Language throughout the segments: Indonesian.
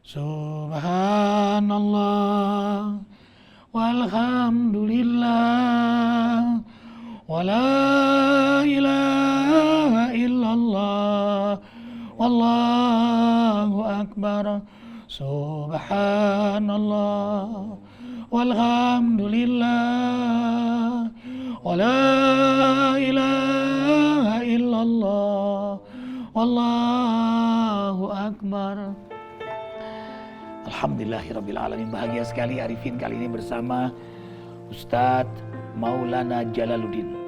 Subhanallah walhamdulillah wala ilaha illallah wallahu akbar. Subhanallah walhamdulillah wala ilaha illallah wallahu akbar. Alhamdulillahirrabbilalamin. Bahagia sekali Arifin kali ini bersama Ustadz Maulana Jalaluddin.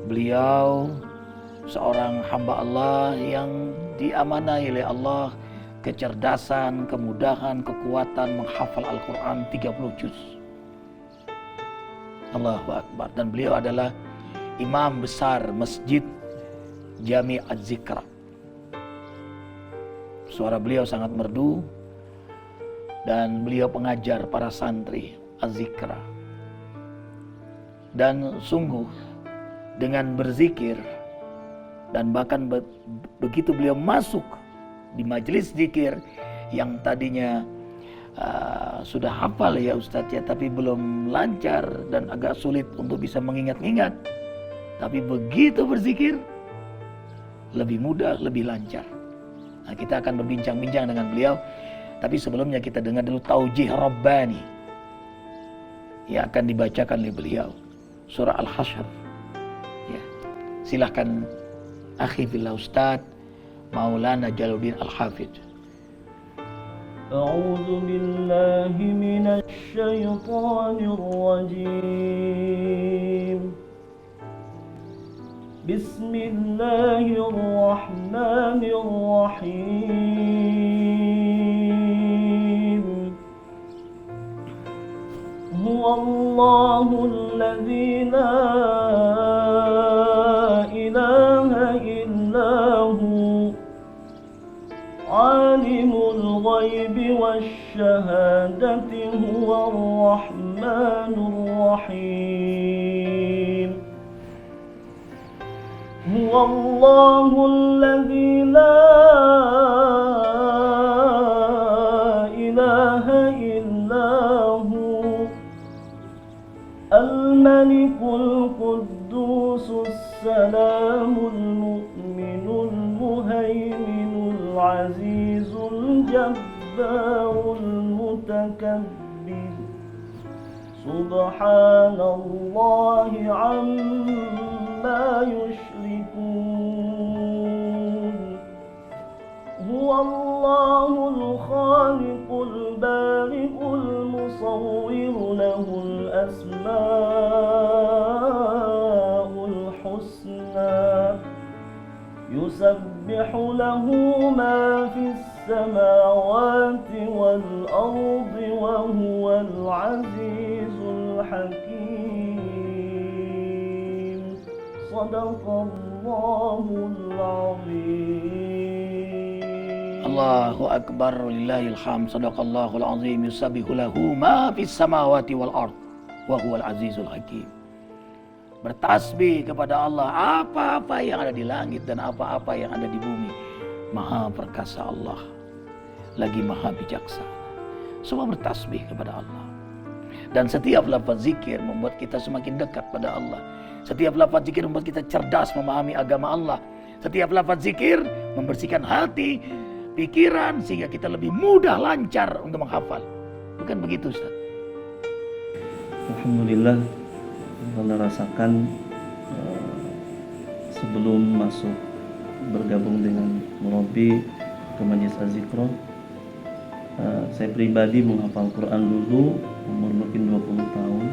Beliau seorang hamba Allah yang diamanai oleh Allah kecerdasan, kemudahan, kekuatan menghafal Al-Quran 30 juz. Allahu Akbar. Dan beliau adalah imam besar Masjid Jami' Az-Zikra. Suara beliau sangat merdu dan beliau pengajar para santri Az-Zikra. Dan sungguh dengan berzikir dan bahkan begitu beliau masuk di majelis zikir yang tadinya sudah hafal ya Ustadz ya, tapi belum lancar dan agak sulit untuk bisa mengingat-ingat. Tapi begitu berzikir lebih mudah, lebih lancar. Nah, kita akan berbincang-bincang dengan beliau. Tapi sebelumnya kita dengar dulu Taujih Rabbani yang akan dibacakan oleh beliau, surah Al-Hasyr. Ya. Silahkan akhi fillah Ustadz Maulana Jalaluddin Al-Hafidh. A'udzu billahi minasy syaithanir rajim. Bismillahirrahmanirrahim. Huwallahul ladzi la ilaha illahu alimul ghaibi wasyahadati huwar rahmanur rahim. Huwallahul ladzi la ilaha illahu al-malikul quddusus salamul mu'minul muhaiminul azizul jabbarul mutakabbir. Subhanallahi amma yushrikun. Huwallahul khaliqul bari'ul musawwiru lahul asma'ul husna. Yusabbihu lahu ma fis samawati wal ardi wa huwal azizul hakim. Sadaqallahul azim. Allahu Akbar walillahil hamd. Sadaqallahul azim. Yusabbihu lahu ma fis samawati wal ard wa huwal azizul hakim. Bertasbih kepada Allah apa-apa yang ada di langit dan apa-apa yang ada di bumi. Maha perkasa Allah, lagi maha bijaksana. Semua bertasbih kepada Allah. Dan setiap lafaz zikir membuat kita semakin dekat pada Allah. Setiap lafaz zikir membuat kita cerdas memahami agama Allah. Setiap lafaz zikir membersihkan hati, pikiran, sehingga kita lebih mudah, lancar untuk menghafal. Bukan begitu Ustaz? Alhamdulillah, kita rasakan sebelum masuk bergabung dengan murabi ke Majelis Az-Zikra, saya pribadi menghafal Quran dulu umur mungkin 20 tahun.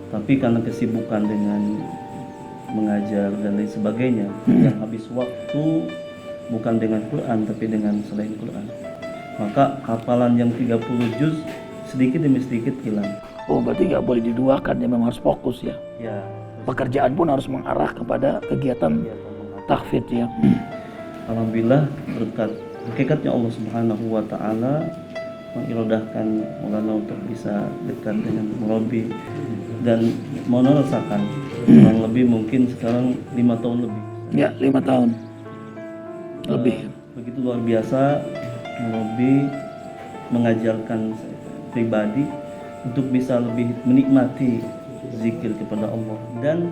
Tapi karena kesibukan dengan mengajar dan lain sebagainya, yang habis waktu bukan dengan Quran tapi dengan selain Quran, maka hafalan yang 30 juz sedikit demi sedikit hilang. Oh, berarti nggak boleh diduakan, ya memang harus fokus ya. Ya. Pekerjaan pun harus mengarah kepada kegiatan tahfidz ya. Alhamdulillah berkat hakikatnya Allah Subhanahu wa taala mengirodahkan Maulana untuk bisa dekat dengan murabi dan Maulana rasakan kurang lebih mungkin sekarang 5 tahun lebih. Ya, 5 tahun lebih. Begitu luar biasa murabi mengajarkan saya pribadi untuk bisa lebih menikmati zikir kepada Allah, dan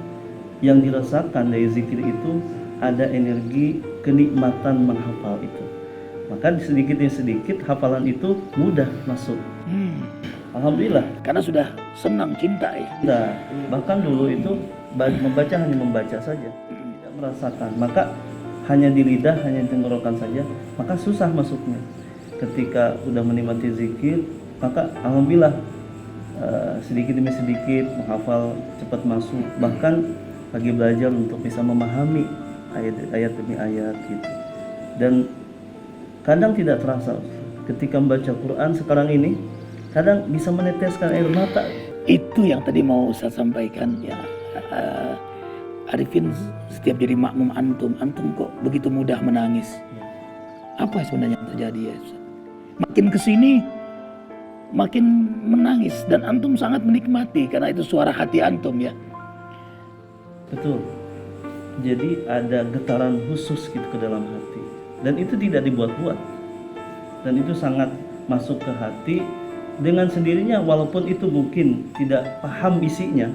yang dirasakan dari zikir itu ada energi kenikmatan menghafal itu. Maka sedikit demi sedikit hafalan itu mudah masuk. Alhamdulillah. Karena sudah senang, cinta ya. Nah, bahkan dulu itu membaca hanya membaca saja, tidak merasakan. Maka hanya di lidah, hanya di tenggorokan saja, maka susah masuknya. Ketika udah menikmati zikir, maka alhamdulillah sedikit demi sedikit menghafal, cepat masuk. Bahkan lagi belajar untuk bisa memahami ayat demi ayat gitu. Dan kadang tidak terasa ketika membaca Quran sekarang ini, kadang bisa meneteskan air mata. Itu yang tadi mau saya sampaikan ya. Arifin setiap jadi makmum antum kok begitu mudah menangis. Apa sebenarnya yang terjadi ya? Makin kesini makin menangis, dan antum sangat menikmati karena itu suara hati antum ya. Betul. Jadi ada getaran khusus gitu ke dalam hati, dan itu tidak dibuat-buat, dan itu sangat masuk ke hati dengan sendirinya. Walaupun itu mungkin tidak paham isinya,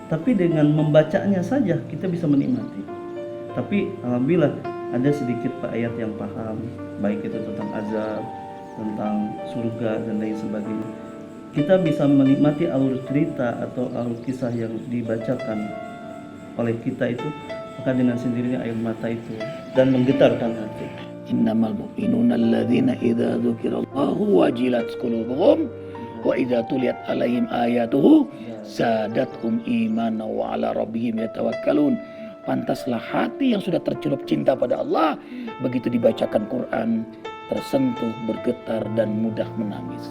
tapi dengan membacanya saja kita bisa menikmati. Tapi alhamdulillah ada sedikit ayat yang paham, baik itu tentang azab, tentang surga dan lain sebagainya. Kita bisa menikmati alur cerita atau alur kisah yang dibacakan oleh kita itu, maka dengan sendirinya air mata itu dan menggetarkan hati. Innamal mu'minuna alladzina idza dzukirallahu wajilat qulubuhum wa idza tuliyat alaihim ayatuhu zadatuhum imanan wa ala rabbihim yatawakkalun. Pantaslah hati yang sudah tercelup cinta pada Allah, begitu dibacakan Quran tersentuh, bergetar dan mudah menangis.